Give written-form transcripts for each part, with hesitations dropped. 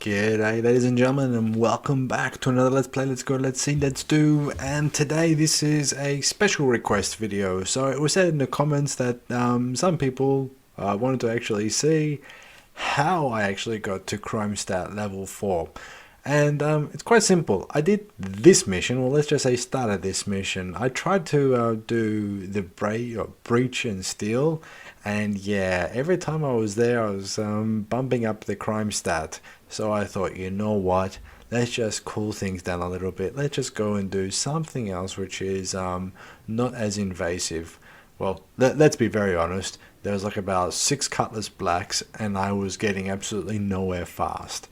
G'day ladies and gentlemen, and welcome back to another Let's Play, Let's Go, Let's See, Let's Do. And today this is a special request video. So it was said in the comments that some people wanted to actually see how I actually got to Chrome Stat level 4. And it's quite simple. I did this mission, well let's just say started this mission. I tried to do the breach and steal, and yeah, every time I was there I was bumping up the crime stat. So I thought, you know what, let's just cool things down a little bit. Let's just go and do something else which is not as invasive. Well, let's be very honest, there was like about 6 Cutlass Blacks and I was getting absolutely nowhere fast.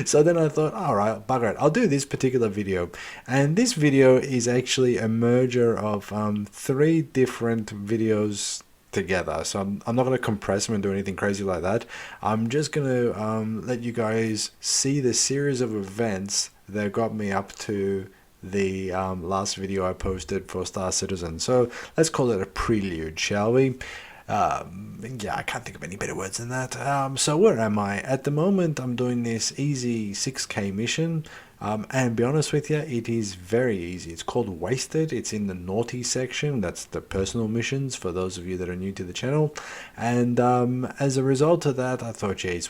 So then I thought, alright, bugger it, I'll do this particular video. And this video is actually a merger of 3 different videos together. So I'm not going to compress them and do anything crazy like that. I'm just going to let you guys see the series of events that got me up to the last video I posted for Star Citizen. So let's call it a prelude, shall we? Yeah, I can't think of any better words than that. So where am I? At the moment, I'm doing this easy 6k mission. And be honest with you, it is very easy. It's called Wasted. It's in the naughty section. That's the personal missions for those of you that are new to the channel. And as a result of that, I thought, geez,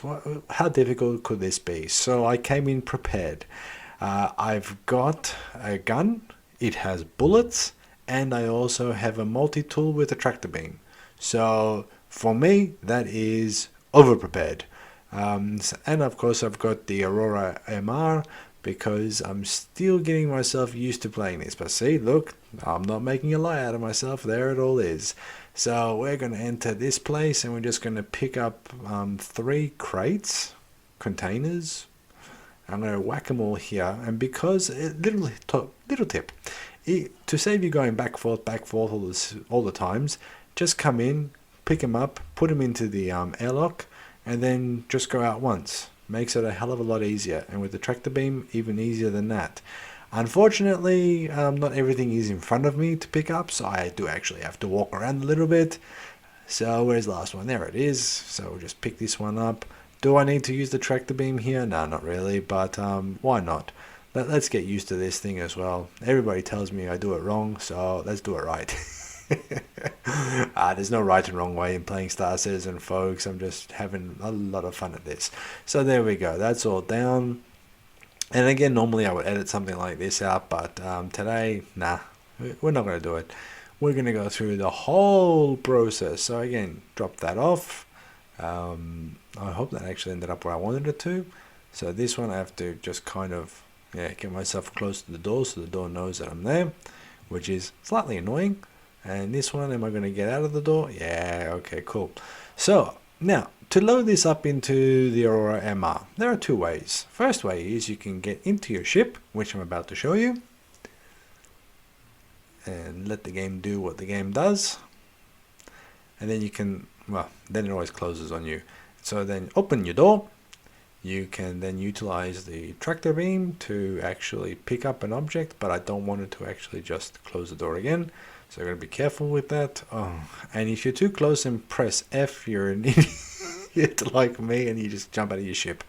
how difficult could this be? So I came in prepared. I've got a gun. It has bullets. And I also have a multi-tool with a tractor beam. So for me, that is over-prepared. And of course, I've got the Aurora MR because I'm still getting myself used to playing this. But see, look, I'm not making a lie out of myself. There it all is. So we're going to enter this place and we're just going to pick up 3 crates, containers. I'm going to whack them all here. And because, little tip, to save you going back forth all the times, just come in, pick them up, put them into the airlock, and then just go out once. Makes it a hell of a lot easier, and with the tractor beam, even easier than that. Unfortunately, not everything is in front of me to pick up, so I do actually have to walk around a little bit. So where's the last one? There it is. So we'll just pick this one up. Do I need to use the tractor beam here? No, not really, but why not? Let's get used to this thing as well. Everybody tells me I do it wrong, so let's do it right. There's no right and wrong way in playing Star Citizen, folks. I'm just having a lot of fun at this. So there we go. That's all down. And again, normally I would edit something like this out, but today, nah, we're not going to do it. We're going to go through the whole process. So again, drop that off. I hope that actually ended up where I wanted it to. So this one I have to just kind of get myself close to the door so the door knows that I'm there, which is slightly annoying. And this one, am I going to get out of the door? Yeah, okay, cool. So, now, to load this up into the Aurora MR, there are 2 ways. First way is you can get into your ship, which I'm about to show you. And let the game do what the game does. And then you can, well, then it always closes on you. So then open your door. You can then utilize the tractor beam to actually pick up an object, but I don't want it to actually just close the door again. So you're going to be careful with that. Oh, and if you're too close and press F, you're an idiot like me and you just jump out of your ship.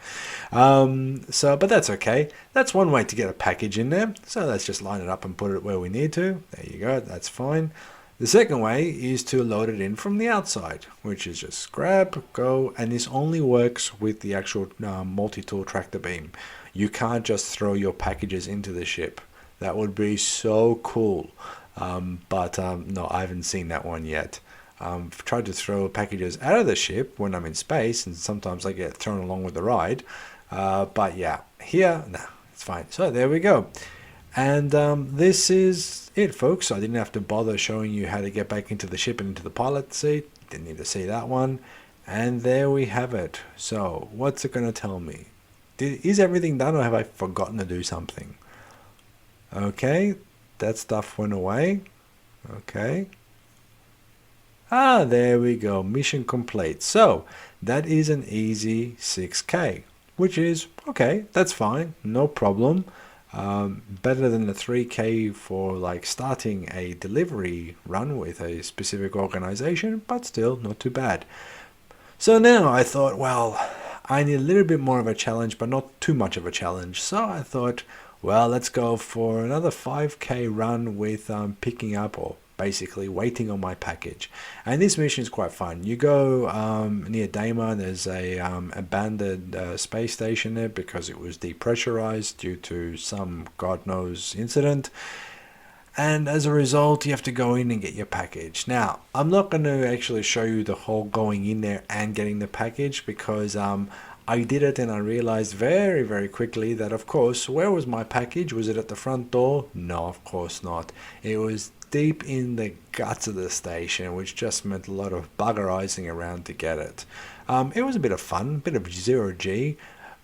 But that's okay. That's one way to get a package in there. So let's just line it up and put it where we need to. There you go. That's fine. The second way is to load it in from the outside, which is just grab, go, and this only works with the actual multi-tool tractor beam. You can't just throw your packages into the ship. That would be so cool. No, I haven't seen that one yet. I've tried to throw packages out of the ship when I'm in space, and sometimes I get thrown along with the ride. But yeah, here, no, it's fine. So there we go. And this is it, folks. I didn't have to bother showing you how to get back into the ship and into the pilot seat. Didn't need to see that one. And there we have it. So what's it going to tell me? Is everything done, or have I forgotten to do something? Okay. That stuff went away. Okay. There we go. Mission complete. So that is an easy 6k, which is okay. That's fine. No problem. Better than the 3k for like starting a delivery run with a specific organization, but still not too bad. So now I thought, well, I need a little bit more of a challenge, but not too much of a challenge. So I thought, well, let's go for another 5k run with picking up, or basically waiting on my package. And this mission is quite fun. You go near Daima. There's a abandoned space station there because it was depressurized due to some god knows incident. And as a result, you have to go in and get your package. Now, I'm not going to actually show you the whole going in there and getting the package, because I did it and I realized very, very quickly that, of course, where was my package? Was it at the front door? No, of course not. It was deep in the guts of the station, which just meant a lot of buggerizing around to get it. It was a bit of fun, a bit of zero G,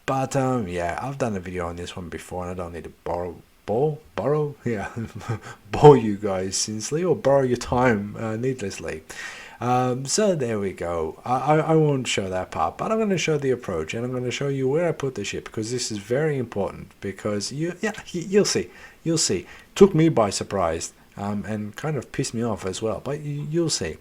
but yeah, I've done a video on this one before and I don't need to borrow you guys sincerely, or borrow your time needlessly. So there we go. I won't show that part, but I'm going to show the approach, and I'm going to show you where I put the ship, because this is very important, because you'll see. Took me by surprise, and kind of pissed me off as well, but you'll see.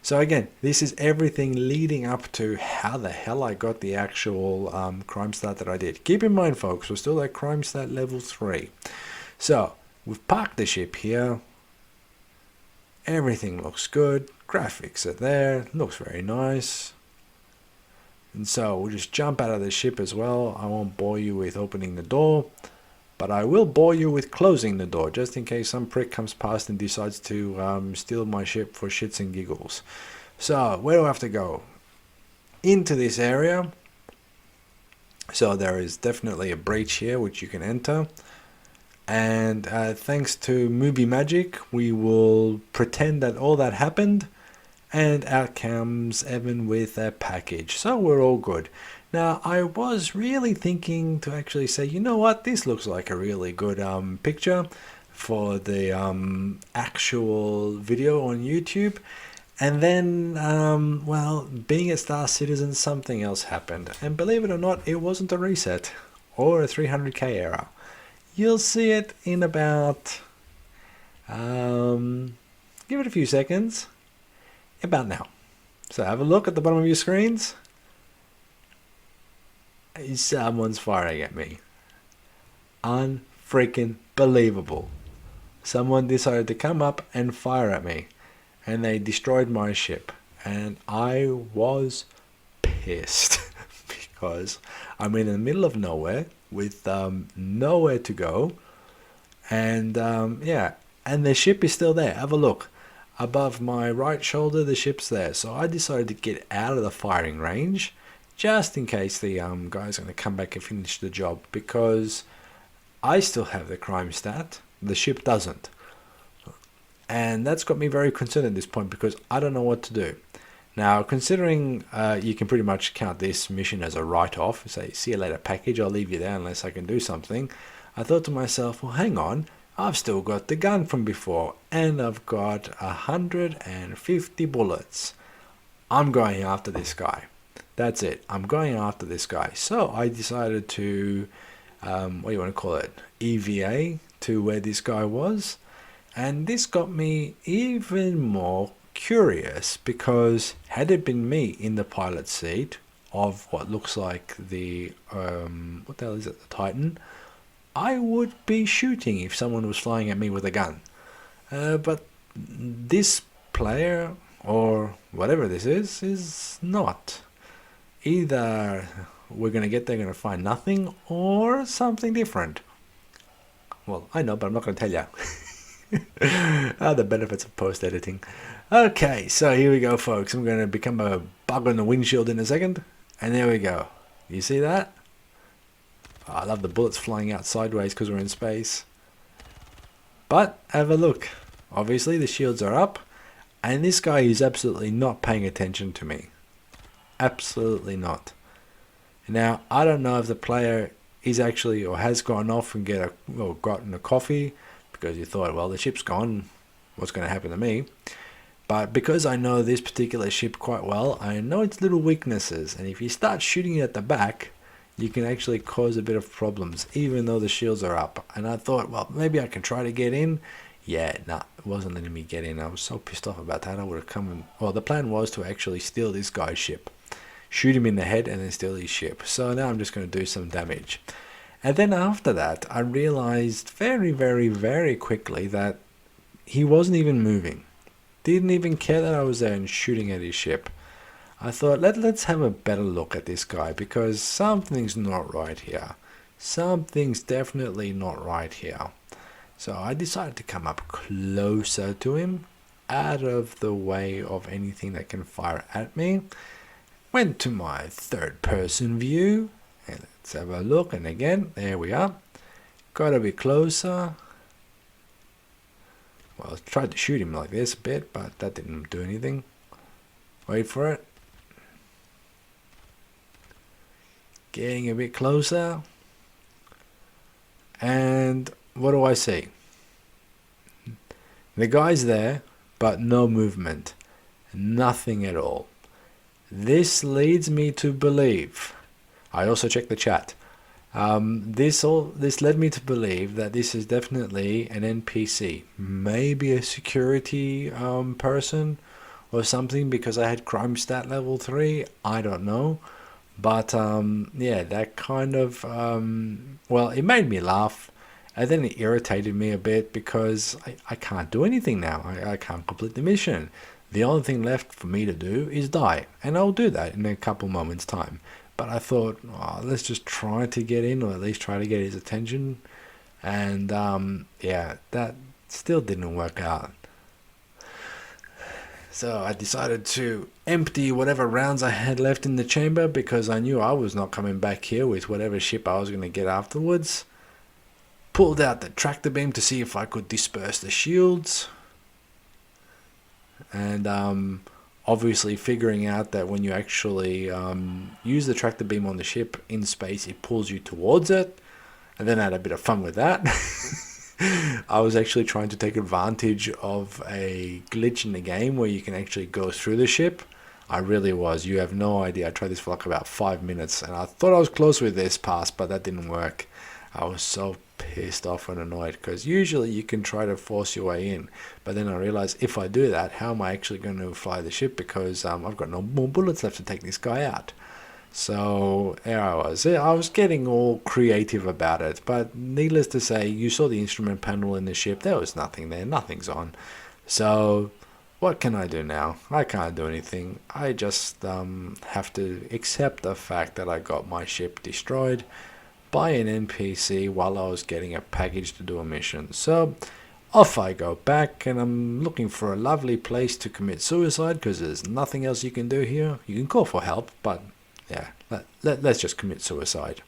So again, this is everything leading up to how the hell I got the actual crime stat that I did. Keep in mind, folks, we're still at crime stat level 3. So we've parked the ship here. Everything looks good. Graphics are there. Looks very nice. And so we'll just jump out of the ship as well. I won't bore you with opening the door, but I will bore you with closing the door, just in case some prick comes past and decides to steal my ship for shits and giggles. So where do I have to go? Into this area. So there is definitely a breach here which you can enter. And thanks to movie magic, we will pretend that all that happened, and out comes Evan with a package. So we're all good. Now, I was really thinking to actually say, you know what, this looks like a really good picture for the actual video on YouTube. And then, well, being a Star Citizen, something else happened. And believe it or not, it wasn't a reset or a 300k error. You'll see it in about, give it a few seconds, about now. So have a look at the bottom of your screens. Someone's firing at me. Unfreaking believable. Someone decided to come up and fire at me, and they destroyed my ship. And I was pissed because I'm in the middle of nowhere with nowhere to go, and yeah, and the ship is still there. Have a look above my right shoulder, the ship's there. So I decided to get out of the firing range just in case the guy's going to come back and finish the job, because I still have the crime stat, the ship doesn't, and that's got me very concerned at this point, because I don't know what to do. Now, considering you can pretty much count this mission as a write-off, say, see you later package, I'll leave you there unless I can do something, I thought to myself, well, hang on, I've still got the gun from before, and I've got 150 bullets. I'm going after this guy. That's it. I'm going after this guy. So I decided to, what do you want to call it, EVA to where this guy was. And this got me even more curious, because had it been me in the pilot seat of what looks like the what the hell is it, the Titan, I would be shooting if someone was flying at me with a gun. But this player, or whatever this is not. Either we're going to get there, going to find nothing, or something different. Well, I know, but I'm not going to tell you. The benefits of post-editing. Okay, so here we go, folks. I'm going to become a bug on the windshield in a second. And there we go. You see that? Oh, I love the bullets flying out sideways because we're in space. But have a look. Obviously, the shields are up. And this guy is absolutely not paying attention to me. Absolutely not. Now, I don't know if the player is actually, or has gone off and gotten a coffee, because you thought, well, the ship's gone, what's going to happen to me? But because I know this particular ship quite well, I know its little weaknesses, and if you start shooting it at the back, you can actually cause a bit of problems, even though the shields are up. And I thought, well, maybe I can try to get in. Yeah, nah, it wasn't letting me get in. I was so pissed off about that. I would have come and, well, the plan was to actually steal this guy's ship. shoot him in the head, and then steal his ship. So now I'm just going to do some damage. And then after that, I realized very, very, very quickly that he wasn't even moving. Didn't even care that I was there and shooting at his ship. I thought, let's have a better look at this guy, because something's not right here. Something's definitely not right here. So I decided to come up closer to him, out of the way of anything that can fire at me. Went to my third person view, and let's have a look. And again, there we are. Got a bit closer. Well, I tried to shoot him like this a bit, but that didn't do anything. Wait for it. Getting a bit closer. And what do I see? The guy's there, but no movement. Nothing at all. This leads me to believe, I also checked the chat, this led me to believe that this is definitely an NPC, maybe a security person or something, because I had crime stat level 3, I don't know. But yeah, that kind of, well, it made me laugh, and then it irritated me a bit, because I can't do anything now. I can't complete the mission. The only thing left for me to do is die, and I'll do that in a couple moments time. But I thought, oh, let's just try to get in, or at least try to get his attention. And yeah, that still didn't work out. So I decided to empty whatever rounds I had left in the chamber, because I knew I was not coming back here with whatever ship I was going to get afterwards. Pulled out the tractor beam to see if I could disperse the shields. And obviously figuring out that when you actually use the tractor beam on the ship in space, it pulls you towards it. And then I had a bit of fun with that. I was actually trying to take advantage of a glitch in the game where you can actually go through the ship. I really was. You have no idea. I tried this for like about 5 minutes, and I thought I was close with this pass, but that didn't work. I was so pissed off and annoyed, because usually you can try to force your way in, but then I realized if I do that, how am I actually going to fly the ship, because I've got no more bullets left to take this guy out. So there I was. I was getting all creative about it, but needless to say, you saw the instrument panel in the ship. There was nothing there. Nothing's on. So what can I do now? I can't do anything. I just have to accept the fact that I got my ship destroyed by an NPC while I was getting a package to do a mission. So off I go back, and I'm looking for a lovely place to commit suicide, because there's nothing else you can do here. You can call for help, but yeah, let's just commit suicide.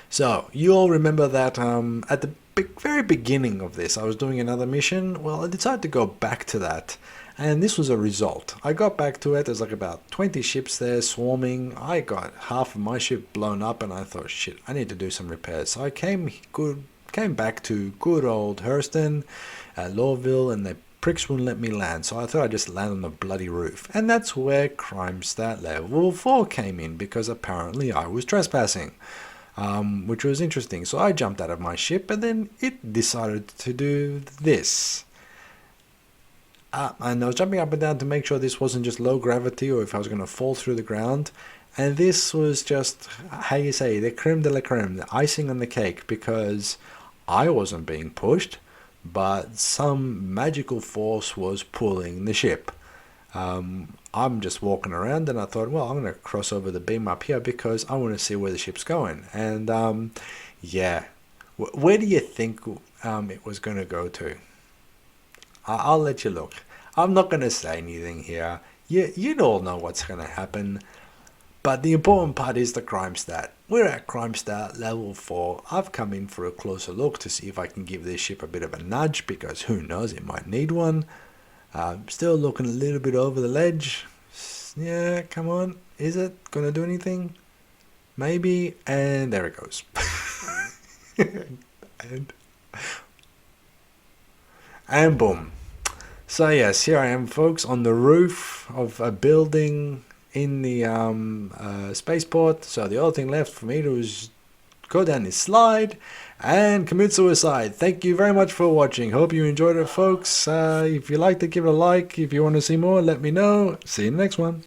So you all remember that at the very beginning of this, I was doing another mission. Well, I decided to go back to that, and this was a result. I got back to it. There's like about 20 ships there swarming. I got half of my ship blown up, and I thought, shit, I need to do some repairs. So I came back to good old Hurston at Lawville, and the pricks wouldn't let me land, so I thought I'd just land on the bloody roof. And that's where crime stat level 4 came in, because apparently I was trespassing, which was interesting. So I jumped out of my ship, and then it decided to do this. And I was jumping up and down to make sure this wasn't just low gravity, or if I was going to fall through the ground. And this was just, how you say, the creme de la creme, the icing on the cake, because I wasn't being pushed, but some magical force was pulling the ship. I'm just walking around, and I thought, well, I'm going to cross over the beam up here, because I want to see where the ship's going. And yeah, where do you think it was going to go to? I'll let you look. I'm not going to say anything here. You'd all know what's going to happen. But the important part is the crime stat. We're at crime stat level 4. I've come in for a closer look to see if I can give this ship a bit of a nudge, because who knows, it might need one. Still looking a little bit over the ledge. Yeah, come on. Is it going to do anything? Maybe. And there it goes. and boom. So yes, here I am, folks, on the roof of a building in the spaceport. So the only thing left for me to is go down this slide and commit suicide. Thank you very much for watching. Hope you enjoyed it, folks. If you liked it, give it a like. If you want to see more, let me know. See you in the next one.